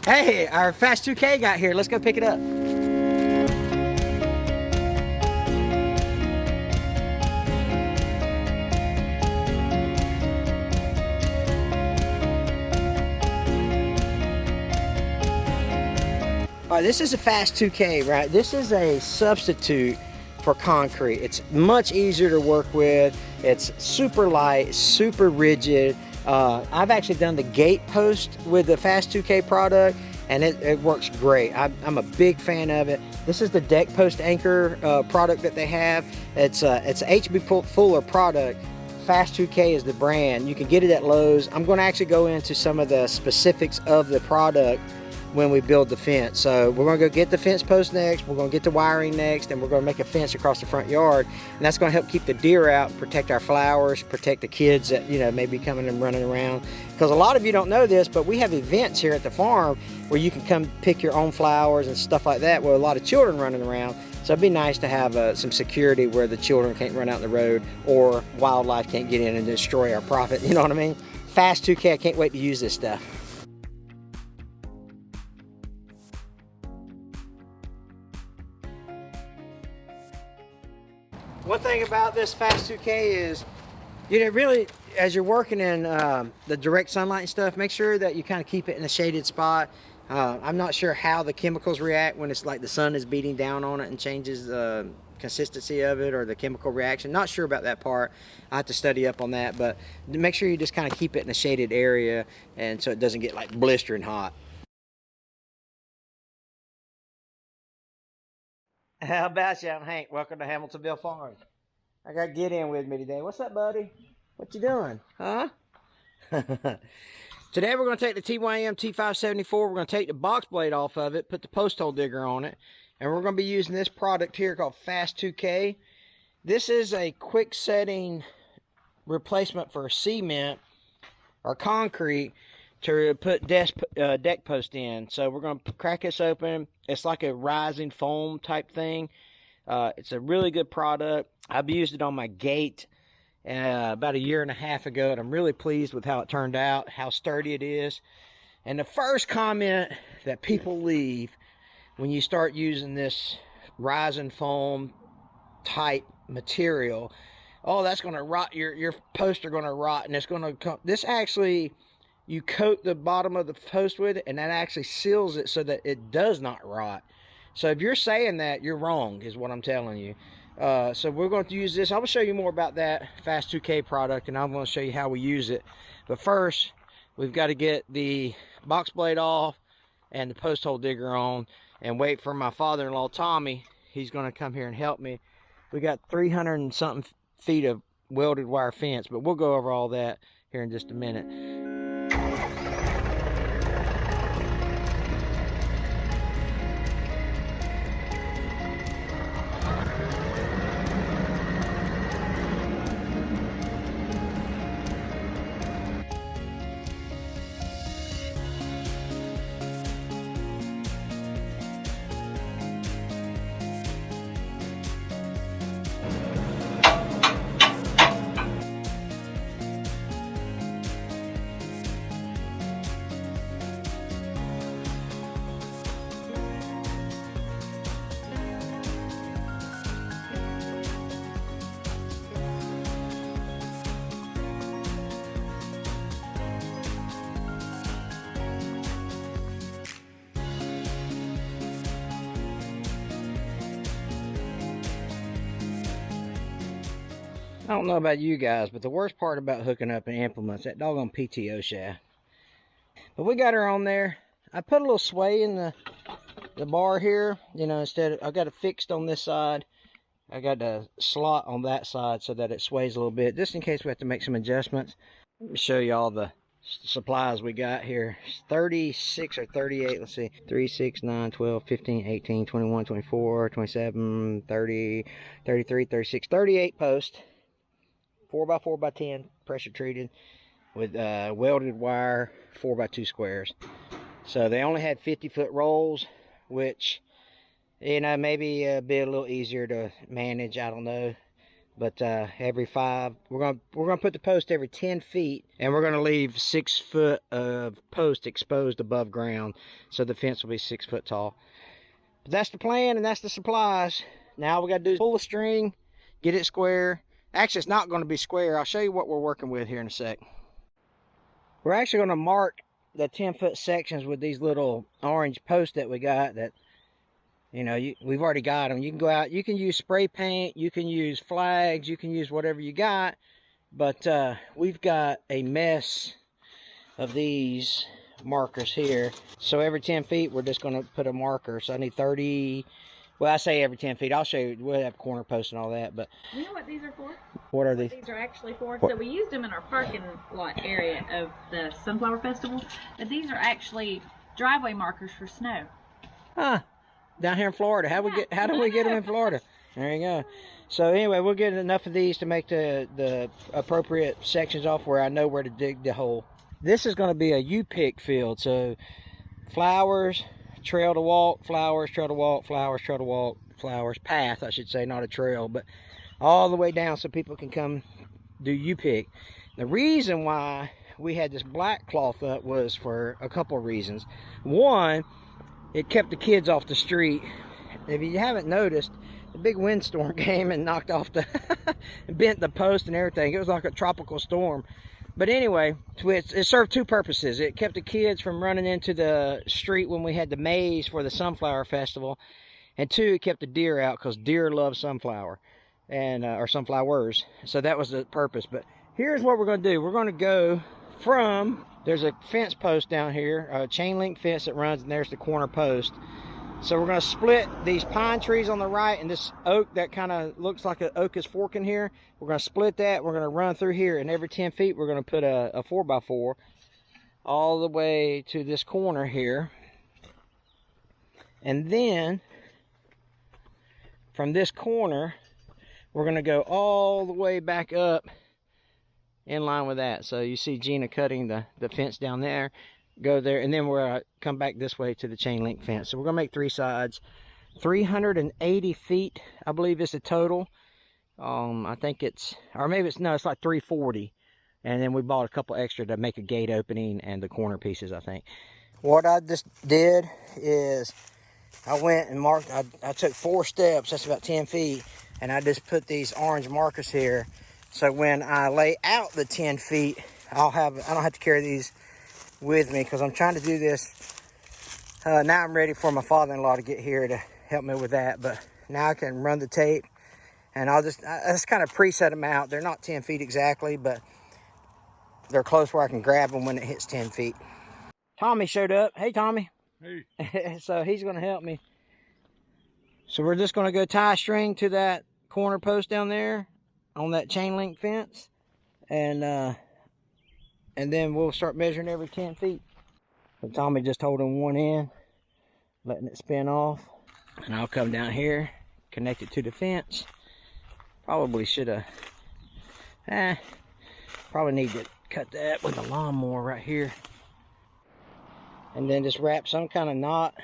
Hey, our Fast 2K got here. Let's go pick it up. All right, this is a Fast 2K, right? This is a substitute for concrete. It's much easier to work with. It's super light, super rigid. I've actually done the gate post with the Fast 2K product, and it works great. I'm a big fan of it. This is the deck post anchor product that they have. It's a H.B. Fuller product. Fast 2K is the brand. You can get it at Lowe's. I'm going to actually go into some of the specifics of the product when we build the fence. So we're going to go get the fence post next, we're going to get the wiring next, and we're going to make a fence across the front yard, and that's going to help keep the deer out, protect our flowers, protect the kids that, you know, may be coming and running around. Because a lot of you don't know this, but we have events here at the farm where you can come pick your own flowers and stuff like that with a lot of children running around. So it'd be nice to have some security where the children can't run out in the road or wildlife can't get in and destroy our profit, you know what I mean? Fast 2K, I can't wait to use this stuff. One thing about this Fast 2K is, you know, really, as you're working in the direct sunlight and stuff, make sure that you kind of keep it in a shaded spot. I'm not sure how the chemicals react when it's like the sun is beating down on it and changes the consistency of it or the chemical reaction. Not sure about that part. I have to study up on that, but make sure you just kind of keep it in a shaded area and so it doesn't get like blistering hot. How about you? I'm Hank. Welcome to Hamiltonville Farms. I got Gideon with me today. What's up, buddy? What you doing? Huh? Today we're going to take the TYM T574. We're going to take the box blade off of it, put the post hole digger on it, and we're going to be using this product here called Fast 2K. This is a quick setting replacement for cement or concrete to put deck post in. So we're going to crack this open. It's like a rising foam type thing. It's a really good product. I've used it on my gate about 1.5 years ago, and I'm really pleased with how it turned out, how sturdy it is. And the first comment that people leave when you start using this rising foam type material, oh, that's going to rot, your posts are going to rot, and it's going to come. This actually, you coat the bottom of the post with it, and that actually seals it so that it does not rot. So if you're saying that, you're wrong, is what I'm telling you. So we're going to use this. I will show you more about that Fast 2K product, and I'm going to show you how we use it. But first, we've got to get the box blade off and the post hole digger on and wait for my father-in-law, Tommy. He's going to come here and help me. We got 300 and something feet of welded wire fence, but we'll go over all that here in just a minute. I don't know about you guys, but the worst part about hooking up an implement is that doggone PTO shaft. But we got her on there. I put a little sway in the bar here, you know, instead of, I got it fixed on this side. I got a slot on that side so that it sways a little bit, just in case we have to make some adjustments. Let me show you all the supplies we got here. 36 or 38, let's see. 3, 6, 9, 12, 15, 18, 21, 24, 27, 30, 33, 36, 38 posts. 4x4x10 pressure treated with welded wire 4x2 squares. So they only had 50-foot rolls, which, you know, maybe be a little easier to manage, I don't know. But every 5, we're gonna put the post every 10 feet, and we're gonna leave 6 foot of post exposed above ground, so the fence will be 6 foot tall. But that's the plan, and that's the supplies. Now we gotta do is pull the string, get it square. Actually, it's not gonna be square. I'll show you what we're working with here in a sec. We're actually gonna mark the 10-foot sections with these little orange posts that we got that, you know, we've already got them. You can go out, you can use spray paint, you can use flags, you can use whatever you got. But we've got a mess of these markers here. So every 10 feet, we're just going to put a marker. So I need 30, well, I say every 10 feet. I'll show you, we'll have corner posts and all that. But you know what these are for? What are these? These are actually for, so we used them in our parking lot area of the Sunflower Festival. But these are actually driveway markers for snow. Huh. Down here in Florida. How do we get them in Florida? There you go. So anyway, we'll get enough of these to make the appropriate sections off where I know where to dig the hole. This is going to be a U-pick field. So flowers, trail to walk, flowers, trail to walk, flowers, trail to walk, flowers, path I should say, not a trail, but all the way down so people can come do U-pick. The reason why we had this black cloth up was for a couple of reasons. One, it kept the kids off the street. If you haven't noticed, the big windstorm came and knocked off the bent the post and everything. It was like a tropical storm. But anyway, it served 2 purposes. It kept the kids from running into the street when we had the maze for the Sunflower Festival. And 2, it kept the deer out because deer love sunflower and or sunflowers. So that was the purpose. But here's what we're going to do. We're going to go from, there's a fence post down here, a chain link fence that runs, and there's the corner post. So we're going to split these pine trees on the right and this oak that kind of looks like an oak is forking here. We're going to split that. We're going to run through here, and every 10 feet we're going to put a 4x4 all the way to this corner here. And then from this corner, we're going to go all the way back up in line with that. So you see Gina cutting the fence down there, go there, and then we're come back this way to the chain link fence. So we're gonna make 3 sides. 380 feet I believe is the total. I think it's, or maybe it's, no, it's like 340, and then we bought a couple extra to make a gate opening and the corner pieces, I think. What I just did is I went and marked, I took 4 steps, that's about 10 feet, and I just put these orange markers here. So when I lay out the 10 feet, I don't have to carry these with me because I'm trying to do this. Now I'm ready for my father-in-law to get here to help me with that. But now I can run the tape, and I just kind of preset them out. They're not 10 feet exactly, but they're close where I can grab them when it hits 10 feet. Tommy showed up. Hey, Tommy. Hey. So he's going to help me. So we're just going to go tie a string to that corner post down there on that chain link fence, and then we'll start measuring every 10 feet. So Tommy just holding one end, letting it spin off, and I'll come down here, connect it to the fence. Probably should have, probably need to cut that with a lawnmower right here, and then just wrap some kind of knot,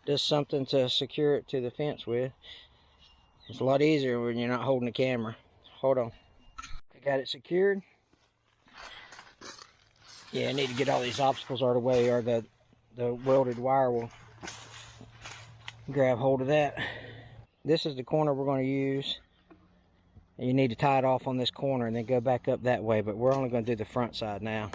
just something to secure it to the fence with. It's a lot easier when you're not holding the camera. Hold on. I got it secured. Yeah, I need to get all these obstacles out of the way, or the welded wire will grab hold of that. This is the corner we're going to use. And you need to tie it off on this corner and then go back up that way, but we're only going to do the front side now.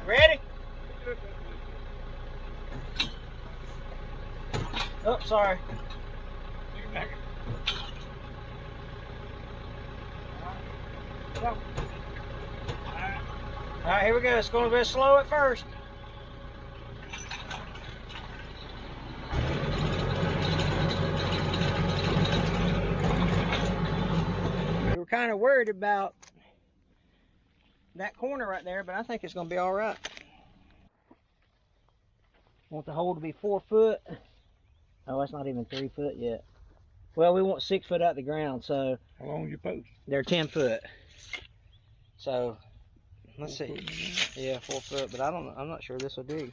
Ready? Oh, sorry. Alright, here we go. It's going to be slow at first. We were kind of worried about that corner right there, but I think it's going to be all right. Want the hole to be 4 foot. Oh, it's not even 3 foot yet. Well, we want 6 foot out the ground, so. How long is your post? They're 10 foot. So Let's see. Yeah, 4 foot, but I'm not sure this will dig.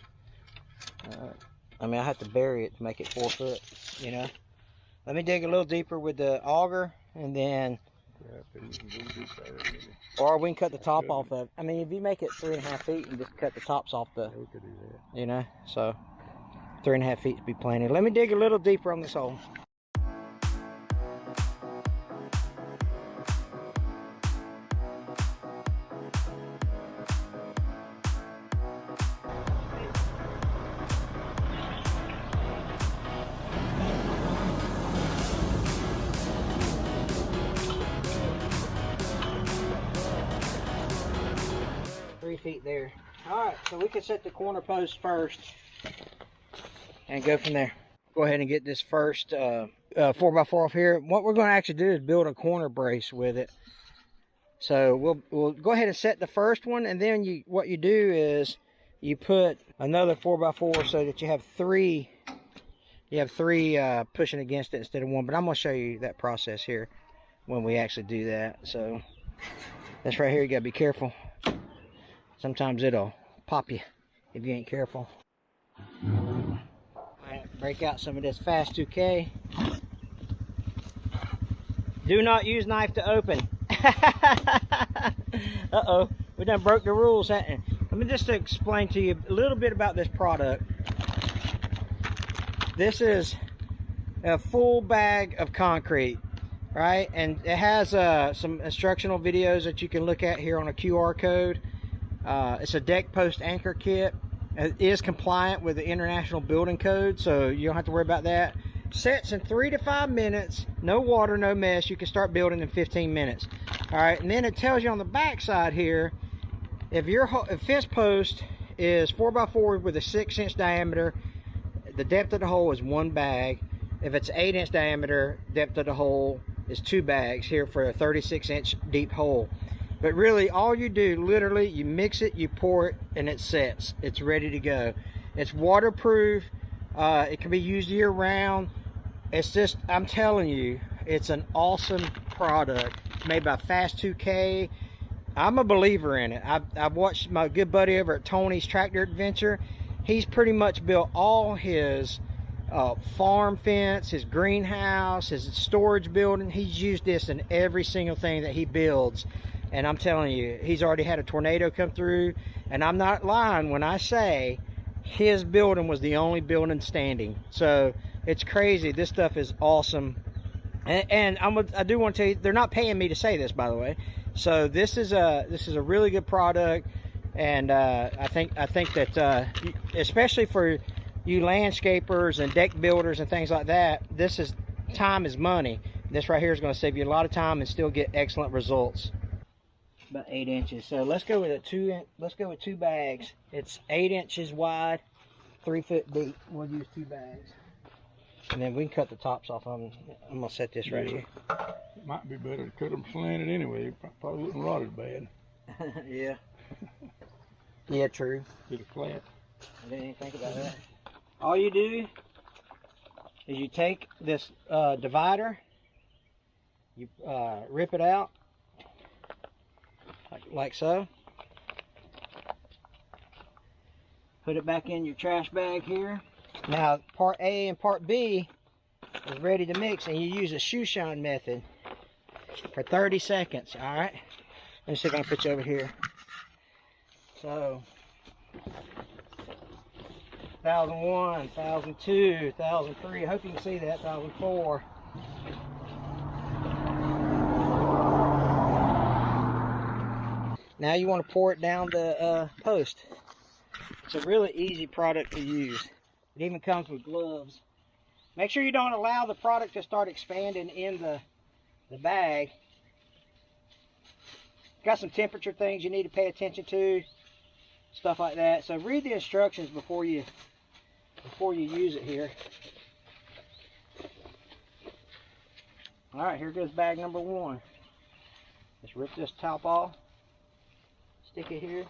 I mean, I have to bury it to make it 4 foot, you know. Let me dig a little deeper with the auger, and then, or we can cut the top off of it. I mean, if you make it 3.5 feet and just cut the tops off the, you know, so 3.5 feet to be plenty. Let me dig a little deeper on this hole. Feet there. All right, so we can set the corner post first and go from there. Go ahead and get this first 4x4 off here. What we're going to actually do is build a corner brace with it. So we'll go ahead and set the first one, and then what you do is you put another 4x4 so that you have three. You have three pushing against it instead of one. But I'm going to show you that process here when we actually do that. So that's right here. You got to be careful. Sometimes it'll pop you if you ain't careful. Alright, break out some of this Fast 2K. Do not use knife to open. Uh-oh, we done broke the rules, haven't we? Let me just explain to you a little bit about this product. This is a full bag of concrete, right? And it has some instructional videos that you can look at here on a QR code. It's a deck post anchor kit. It is compliant with the International Building Code, so you don't have to worry about that. Sets in 3 to 5 minutes. No water, no mess. You can start building in 15 minutes. All right, and then it tells you on the back side here, if your fence post is 4x4 with a 6-inch diameter, the depth of the hole is 1 bag. If it's 8-inch diameter, depth of the hole is 2 bags here for a 36-inch deep hole. But really, all you do, literally, you mix it, you pour it, and it sets. It's ready to go. It's waterproof. It can be used year-round. It's just, I'm telling you, it's an awesome product made by Fast 2K. I'm a believer in it. I've watched my good buddy over at Tony's Tractor Adventure. He's pretty much built all his farm fence, his greenhouse, his storage building. He's used this in every single thing that he builds. And I'm telling you, he's already had a tornado come through. And I'm not lying when I say his building was the only building standing. So it's crazy. This stuff is awesome. And I do want to tell you, they're not paying me to say this, by the way. So this is a really good product. And I think that especially for you landscapers and deck builders and things like that, time is money. This right here is going to save you a lot of time and still get excellent results. About 8 inches. So let's go with let's go with 2 bags. It's 8 inches wide, 3 foot deep. We'll use 2 bags, and then we can cut the tops off of them. I'm gonna set this right here. It might be better to cut them slanted anyway. It probably wouldn't rot as bad. Yeah. Yeah, true. Get it flat. I didn't even think about that. All you do is you take this divider, you rip it out like so. Put it back in your trash bag here. Now part A and part B is ready to mix, and you use a shoe shine method for 30 seconds. All right, let me see if I can put you over here. So 1001, 1002, 1003. I hope you can see that. 1004. Now you want to pour it down the post. It's a really easy product to use. It even comes with gloves. Make sure you don't allow the product to start expanding in the bag. Got some temperature things you need to pay attention to, stuff like that. So read the instructions before you use it here. All right, here goes bag number 1. Let's rip this top off. Stick it here.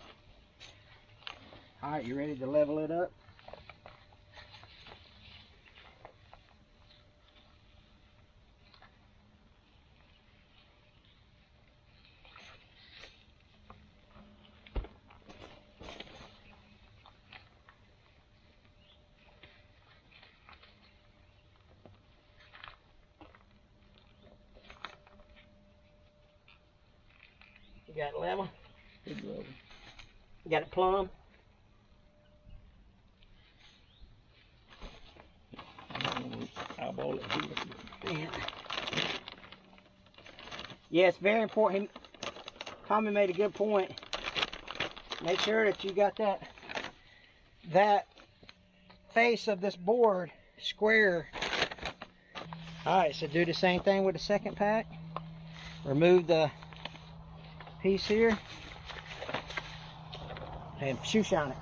All right, you ready to level it up? got it level? Good level. You got it plumb? Eyeball it here. Yeah, it's very important. Tommy made a good point. Make sure that you got that face of this board square. Alright, so do the same thing with the second pack. Remove the piece here and shoe shine it.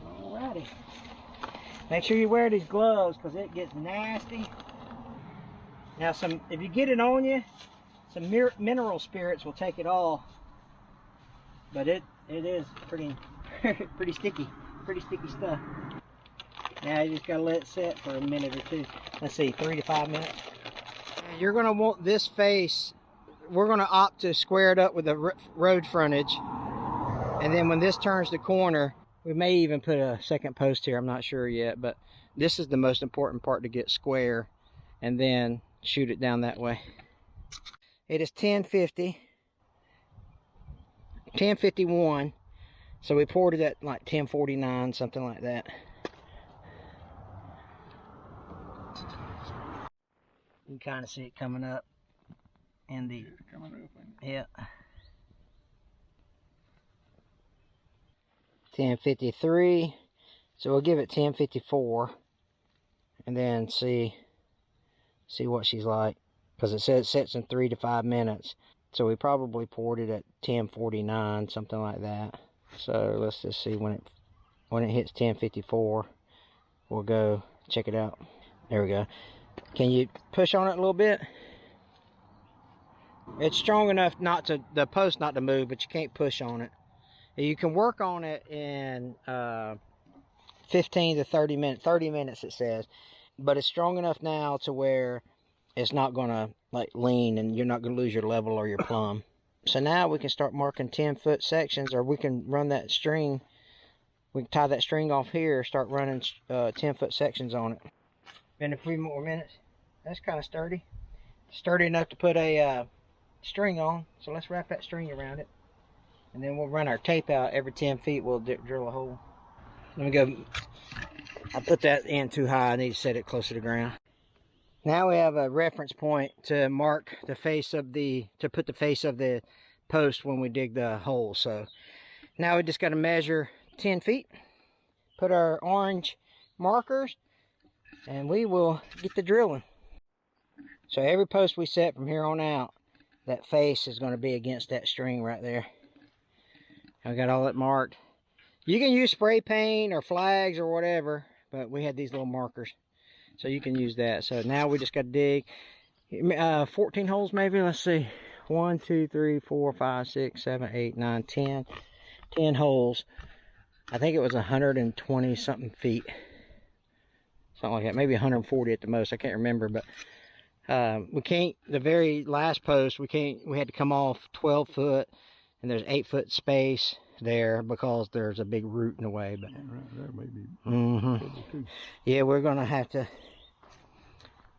Alrighty. Make sure you wear these gloves because it gets nasty. Now if you get it on you, some mineral spirits will take it off. But it is pretty pretty sticky stuff. Now you just gotta let it sit for a minute or two. Let's see, 3 to 5 minutes. You're gonna want this face. We're gonna opt to square it up with the road frontage. And then when this turns the corner, we may even put a second post here. I'm not sure yet, but this is the most important part to get square and then shoot it down that way. It is 10:51. So we poured it at like 10:49, something like that. You can kind of see it coming up in the, yeah. 10:53, so we'll give it 10:54 and then see what she's like, because it says it sets in 3 to 5 minutes, so we probably poured it at 10:49, something like that. So let's just see when it hits 10:54. We'll go check it out. There we go. Can you push on it a little bit? It's strong enough the post not to move, but you can't push on it. You can work on it in 15 to 30 minutes. 30 minutes it says, but it's strong enough now to where it's not gonna like lean and you're not gonna lose your level or your plumb. So now we can start marking 10-foot sections, or we can run that string. We can tie that string off here, start running 10-foot sections on it. In a few more minutes. That's kind of sturdy. Sturdy enough to put a string on. So let's wrap that string around it. And then we'll run our tape out. Every 10 feet we'll drill a hole. Let me go. I put that in too high. I need to set it closer to the ground. Now we have a reference point to mark the face of to put the face of the post when we dig the hole. So now we just got to measure 10 feet. Put our orange markers and we will get the drilling. So every post we set from here on out, that face is going to be against that string right there. I got all that marked. You can use spray paint or flags or whatever, but we had these little markers, so you can use that. So now we just got to dig 14 holes maybe. Let's see, 1 2 3 4 5 6 7 8 9 10 holes. I think it was 120 something feet, something like that, maybe 140 at the most. I can't remember, but we can't, the very last post, we had to come off 12 foot, and there's 8-foot space there because there's a big root in the way. But right there maybe. Yeah, we're gonna have to.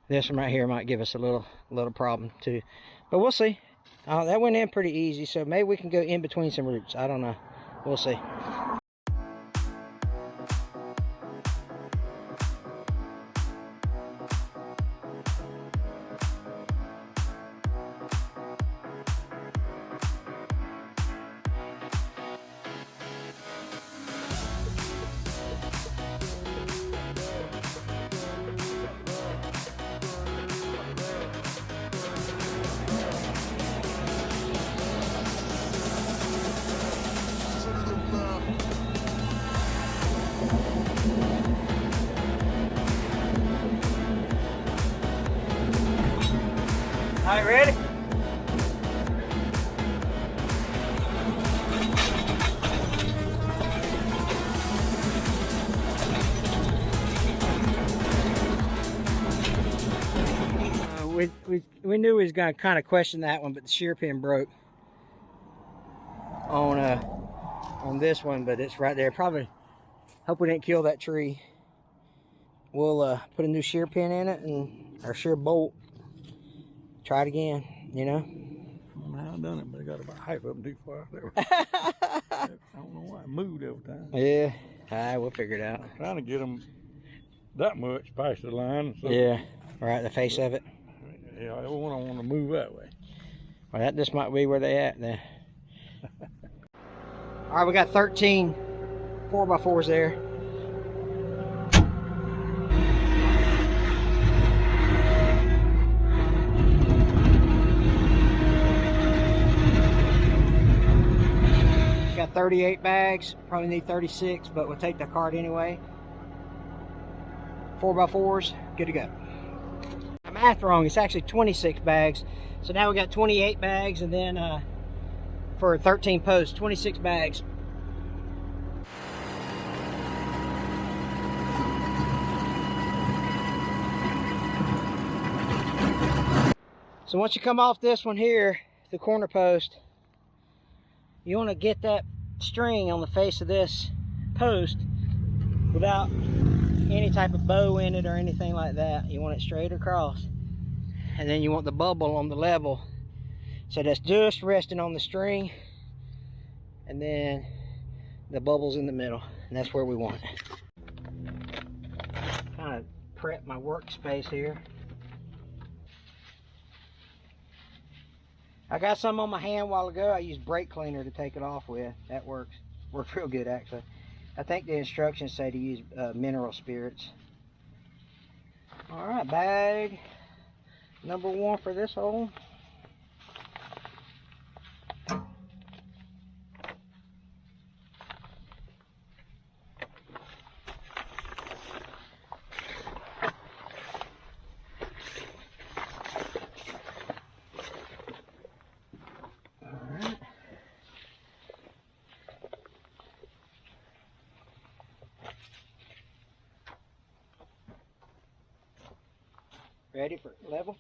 This one right here might give us a little problem too, but we'll see. That went in pretty easy, so maybe we can go in between some roots. I don't know. We'll see. All right, ready? we knew we was gonna kind of question that one, but the shear pin broke on this one, but it's right there. Probably hope we didn't kill that tree. We'll put a new shear pin in it and our shear bolt. Try it again, you know. I don't know how I done it, but I got about half of them too far there. I don't know why I moved every time. Yeah, we'll figure it out. I'm trying to get them that much past the line. So Yeah, right, the face of it. Yeah, I don't want to move that way. Well, that just might be where they at then. All right, we got 13 4x4s there. Got 38 bags, probably need 36, but we'll take the cart anyway. 4x4s, good to go. My math wrong, it's actually 26 bags. So now we got 28 bags, and then for 13 posts, 26 bags. So once you come off this one here, the corner post, you want to get that string on the face of this post without any type of bow in it or anything like that. You want it straight across. And then you want the bubble on the level. So that's just resting on the string. And then the bubble's in the middle. And that's where we want it. Kind of prep my workspace here. I got some on my hand a while ago. I used brake cleaner to take it off with. That works real good actually. I think the instructions say to use mineral spirits. All right, bag number 1 for this hole. Ready for level?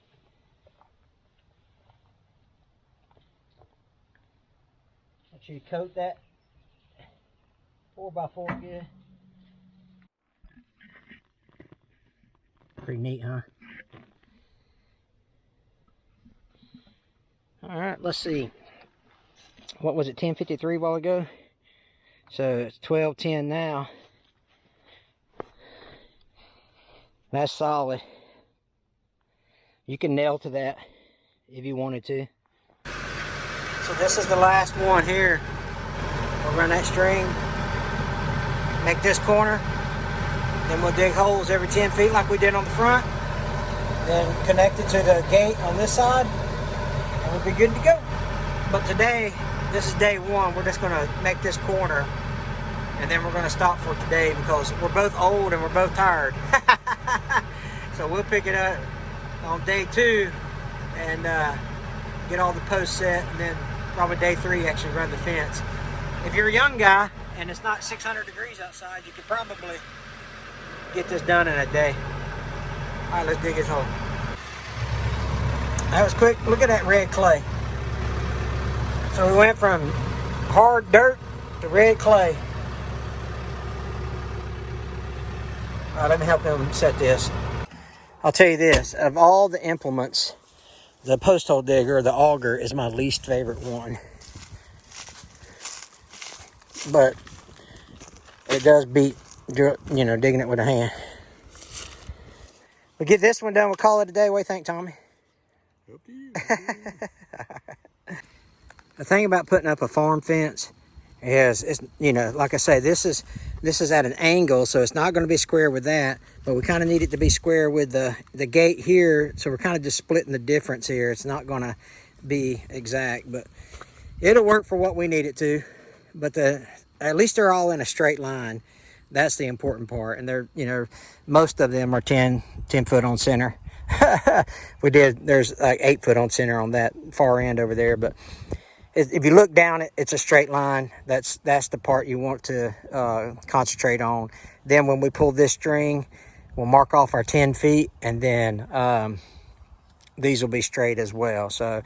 Make sure you coat that 4x4 good. Pretty neat, huh? Alright, let's see. What was it, 10:53 a while ago? So it's 12:10 now. That's solid. You can nail to that if you wanted to. So this is the last one here. We'll run that string, make this corner, then we'll dig holes every 10 feet like we did on the front, then connect it to the gate on this side, and we'll be good to go. But today, this is day 1. We're just gonna make this corner, and then we're gonna stop for today because we're both old and we're both tired. So we'll pick it up on day 2 and get all the posts set, and then probably day 3 actually run the fence. If you're a young guy and it's not 600 degrees outside, you could probably get this done in a day. All right, let's dig his hole. That was quick. Look at that red clay. So we went from hard dirt to red clay. All right, let me help him set this. I'll tell you this, of all the implements, the post hole digger, the auger, is my least favorite one. But it does beat, you know, digging it with a hand. We get this one done, we'll call it a day. What do you think, Tommy? Up to you. The thing about putting up a farm fence is, it's, you know, like I say, this is at an angle, so it's not going to be square with that, but we kind of need it to be square with the gate here, so we're kind of just splitting the difference here. It's not going to be exact, but it'll work for what we need it to. But at least they're all in a straight line. That's the important part, and they're, you know, most of them are 10 foot on center. There's like 8 foot on center on that far end over there, but if you look down it, it's a straight line. That's the part you want to concentrate on. Then when we pull this string, we'll mark off our 10 feet, and then these will be straight as well. So,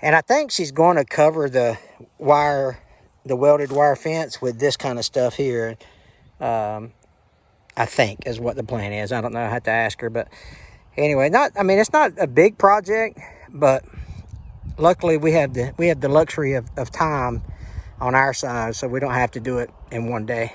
and I think she's going to cover the wire, the welded wire fence with this kind of stuff here. I think is what the plan is. I don't know. I have to ask her, but anyway, I mean, it's not a big project, but luckily we have the luxury of time on our side, so we don't have to do it in one day.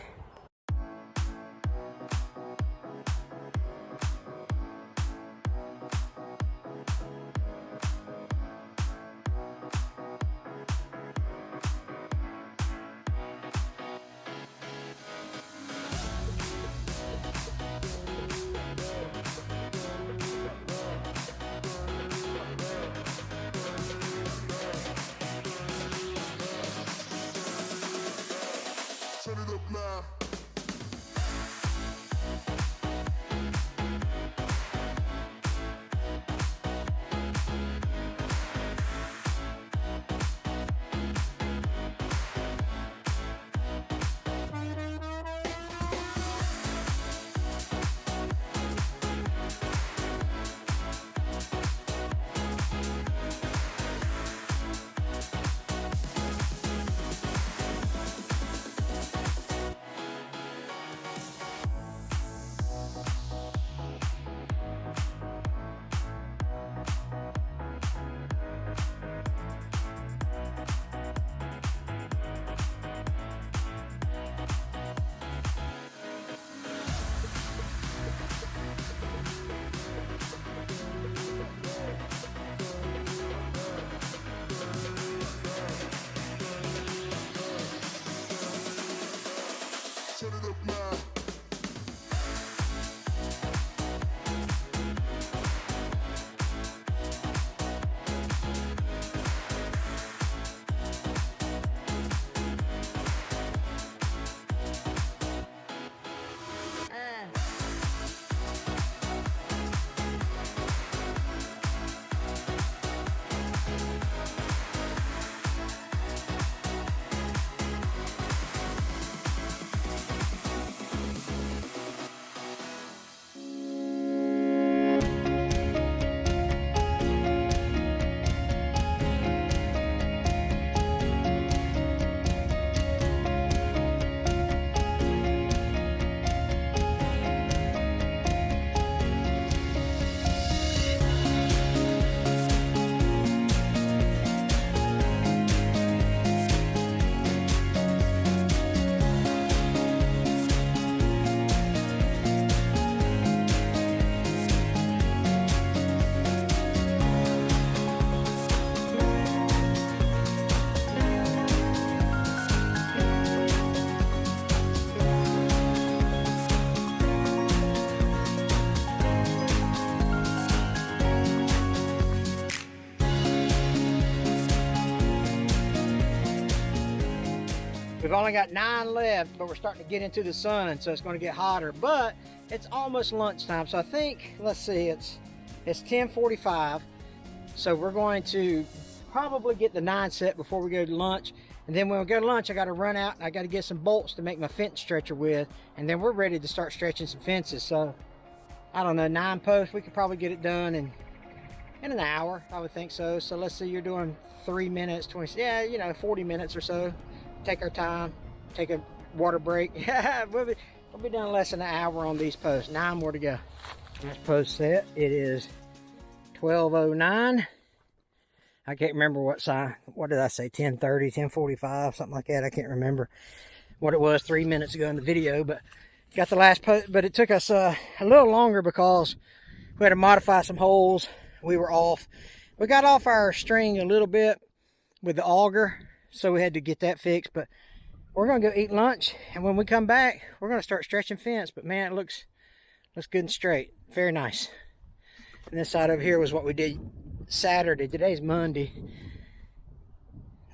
We've only got 9 left, but we're starting to get into the sun, so it's going to get hotter. But it's almost lunchtime, so I think, let's see, it's 10:45. So we're going to probably get the 9 set before we go to lunch. And then when we go to lunch, I got to run out and I got to get some bolts to make my fence stretcher with. And then we're ready to start stretching some fences. So I don't know, 9 posts, we could probably get it done in an hour, I would think so. So let's see, you're doing 3 minutes, 20, yeah, you know, 40 minutes or so. Take our time, take a water break. we'll be done less than an hour on these posts. 9 more to go. This post set, it is 12:09. I can't remember what sign, what did I say, 10:30, 10:45, something like that. I can't remember what it was 3 minutes ago in the video, but got the last post. But it took us a little longer because we had to modify some holes. We were off. We got off our string a little bit with the auger, so we had to get that fixed. But we're gonna go eat lunch, and when we come back, we're gonna start stretching fence. But man, it looks good and straight. Very nice. And this side over here was what we did Saturday. Today's Monday.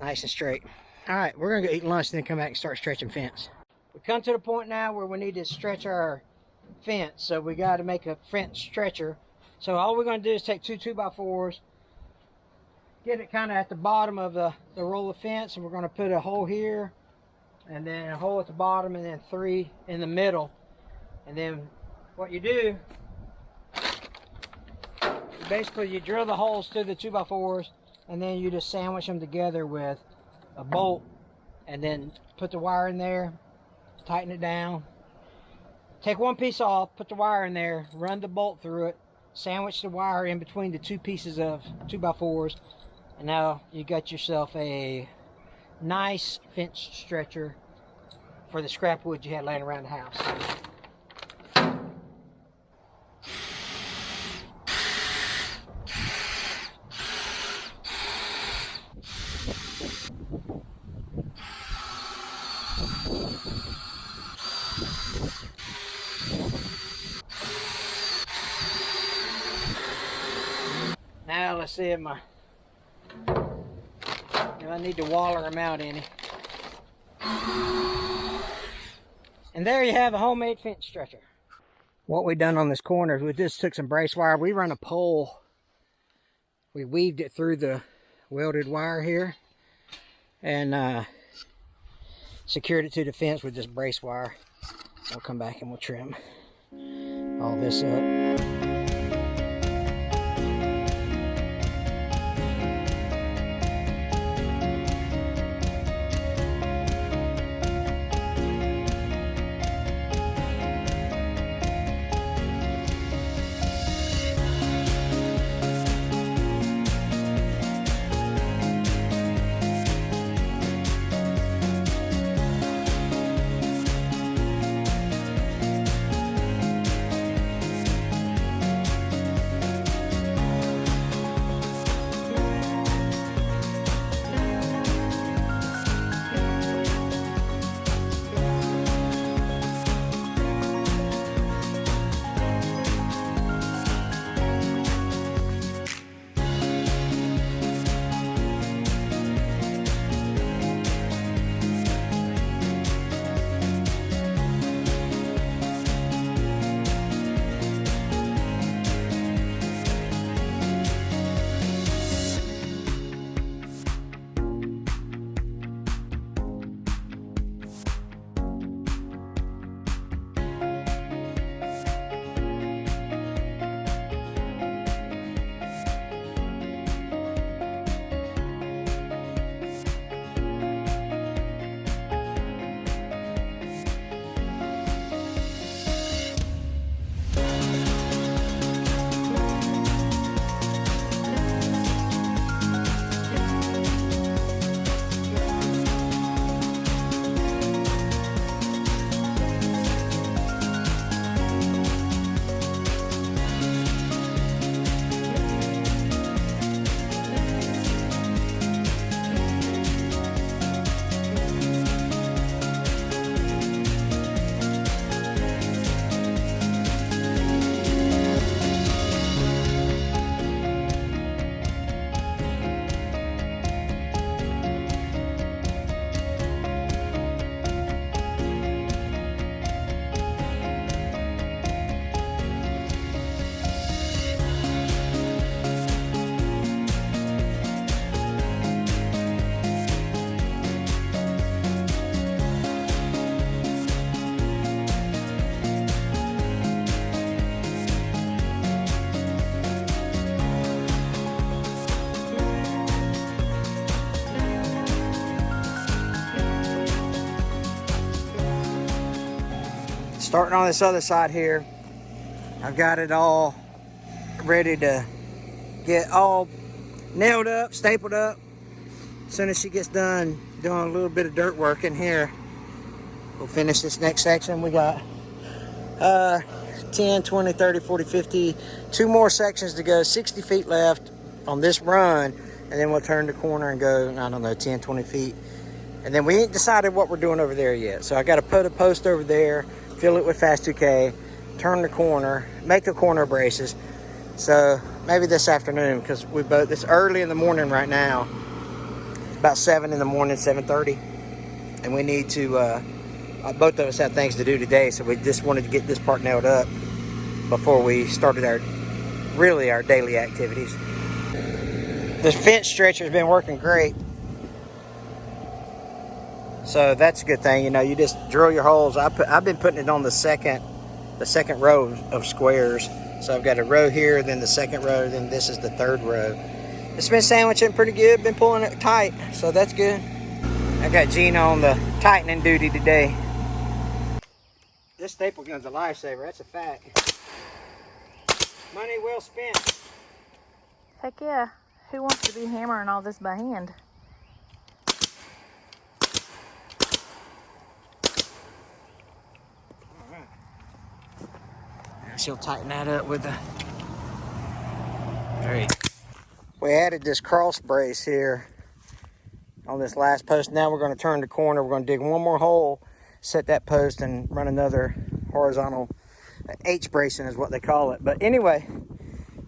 Nice and straight. All right, we're gonna go eat lunch and then come back and start stretching fence. We come to the point now where we need to stretch our fence, so we got to make a fence stretcher. So all we're going to do is take 2 2x4s, get it kind of at the bottom of the roll of fence, and we're going to put a hole here, and then a hole at the bottom, and then 3 in the middle. And then what you do, you basically you drill the holes through the 2x4s, and then you just sandwich them together with a bolt, and then put the wire in there, tighten it down, take one piece off, put the wire in there, run the bolt through it, sandwich the wire in between the two pieces of 2x4s, and now you got yourself a nice fence stretcher for the scrap wood you had laying around the house. Now let's see if I need to waller them out any. And there you have a homemade fence stretcher. What we done on this corner is we just took some brace wire. We run a pole. We weaved it through the welded wire here and secured it to the fence with this brace wire. We'll come back and we'll trim all this up. Starting on this other side here, I've got it all ready to get all nailed up, stapled up. As soon as she gets done doing a little bit of dirt work in here, we'll finish this next section. We got 10, 20, 30, 40, 50, 2 more sections to go, 60 feet left on this run, and then we'll turn the corner and go, I don't know, 10, 20 feet. And then we ain't decided what we're doing over there yet. So I got to put a post over there, fill it with Fast 2K, turn the corner, make the corner braces. So maybe this afternoon, because it's early in the morning right now. It's about 7 in the morning, 7:30. And we need to, both of us have things to do today, so we just wanted to get this part nailed up before we started our daily activities. This fence stretcher has been working great. So that's a good thing. You know, you just drill your holes. I've been putting it on the second row of squares, So I've got a row here, then the second row, then this is the third row. It's been sandwiching pretty good, been pulling it tight, so that's good. I got Gina on the tightening duty today. This staple gun's a lifesaver, that's a fact. Money well spent. Heck yeah. Who wants to be hammering all this by hand? Alright. Now she'll tighten that up with the... Alright. We added this cross brace here on this last post. Now we're going to turn the corner. We're going to dig one more hole, set that post, and run another horizontal H bracing is what they call it. But anyway,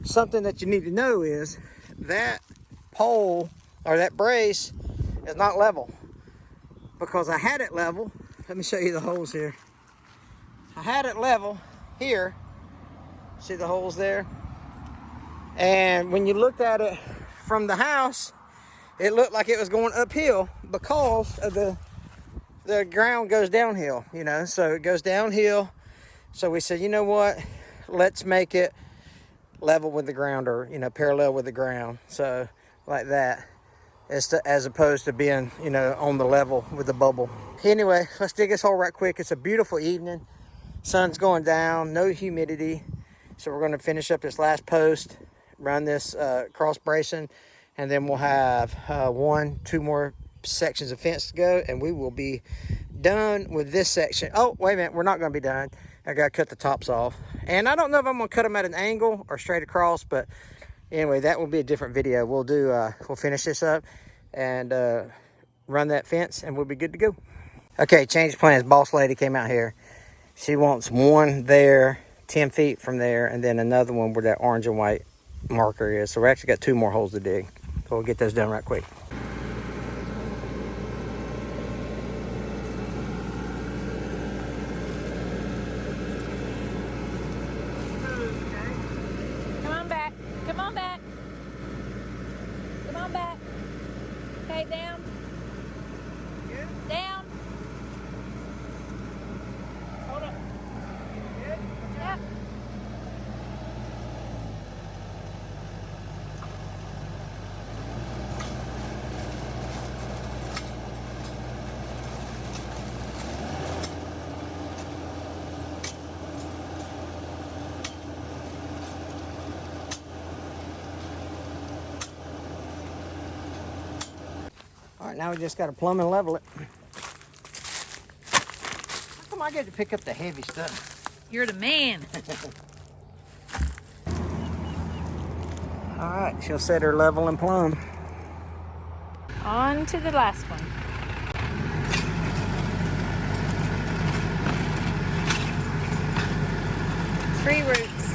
something that you need to know is that pole or that brace is not level, because I had it level. Let me show you the holes here. I had it level here. See the holes there? And when you looked at it from the house, it looked like it was going uphill because of the ground goes downhill, you know, so it goes downhill. So we said, you know what, let's make it level with the ground, or, you know, parallel with the ground. So like that, as opposed to being, you know, on the level with the bubble. Anyway, let's dig this hole right quick. It's a beautiful evening. Sun's going down, no humidity. So we're going to finish up this last post, run this cross bracing, and then we'll have 2 more sections of fence to go, and we will be done with this section. Oh, wait a minute, we're not going to be done. I got to cut the tops off. And I don't know if I'm going to cut them at an angle or straight across, but anyway, that will be a different video. We'll finish this up and run that fence, and we'll be good to go. Okay, change of plans. Boss lady came out here. She wants one there, 10 feet from there, and then another one where that orange and white marker is. So we actually got 2 more holes to dig. So we'll get those done right quick. Come on back. Come on back. Come on back. Okay, down. Down. Hold up. Yep. All right, now we just got to plumb and level it. How come I get to pick up the heavy stuff? You're the man. All right, she'll set her level and plumb. On to the last one. Tree roots.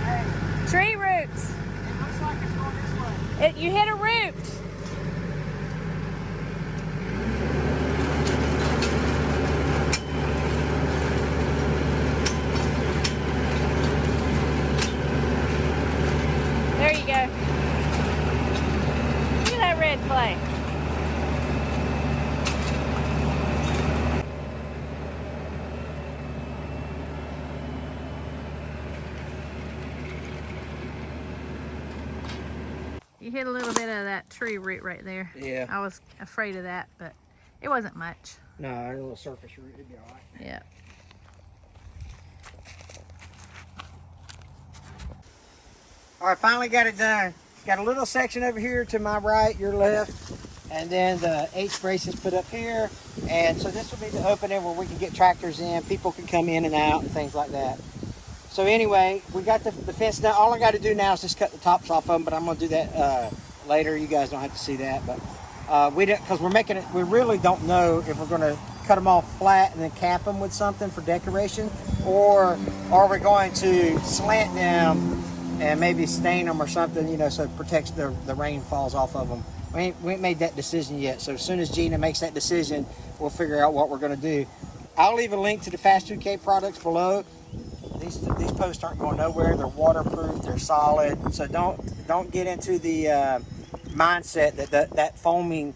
Hey, Tree roots. it looks like it's going this way. You hit a root. There you go. Look at that red clay. You hit a little bit of that tree root right there. Yeah. I was afraid of that, but it wasn't much. No, a little surface root would be all right. Yeah. All right, finally got it done. Got a little section over here to my right, your left, and then the H brace is put up here. And so this will be the opening where we can get tractors in, people can come in and out and things like that. So anyway, we got the fence done. All I got to do now is just cut the tops off of them, but I'm going to do that later. You guys don't have to see that, but we didn't, because we're making it. We really don't know if we're going to cut them off flat and then cap them with something for decoration, or are we going to slant them and maybe stain them or something, you know, so it protects the rain falls off of them. We ain't made that decision yet. So as soon as Gina makes that decision, we'll figure out what we're going to do. I'll leave a link to the Fast 2K products below. These posts aren't going nowhere. They're waterproof. They're solid. So don't get into the mindset that foaming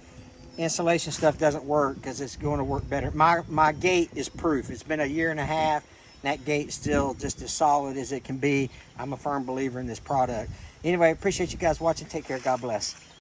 insulation stuff doesn't work, because it's going to work better. My gate is proof. It's been a year and a half. that gate's still just as solid as it can be. I'm a firm believer in this product. Anyway, appreciate you guys watching. Take care. God bless.